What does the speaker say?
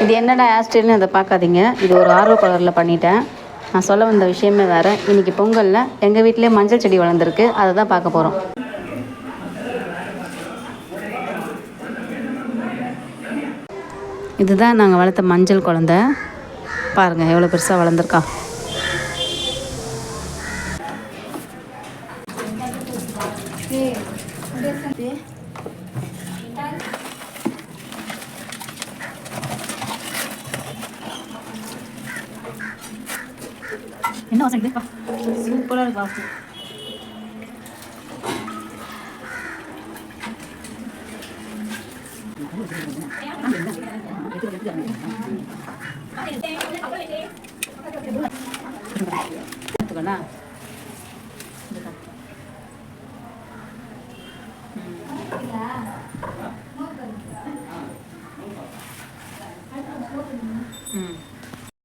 இது என்னடா ஆஸ்ட்ரேலியன்னு அதை பார்க்காதீங்க. இது ஒரு ஆர்வ கலரில் பண்ணிட்டேன். நான் சொல்ல வந்த விஷயமே வேறு. இன்றைக்கி பொங்கலில் எங்கள் வீட்டிலே மஞ்சள் செடி வளர்ந்துருக்கு. அதை தான் பார்க்க போகிறோம். இதுதான் நாங்கள் வளர்த்த மஞ்சள் குழந்தை. பாருங்கள் எவ்வளோ பெருசாக வளர்ந்துருக்கா. என்ன வாசம் இதுப்பா, சூப்பராக இருக்கு வாசம். எடுத்துக்கலாம்.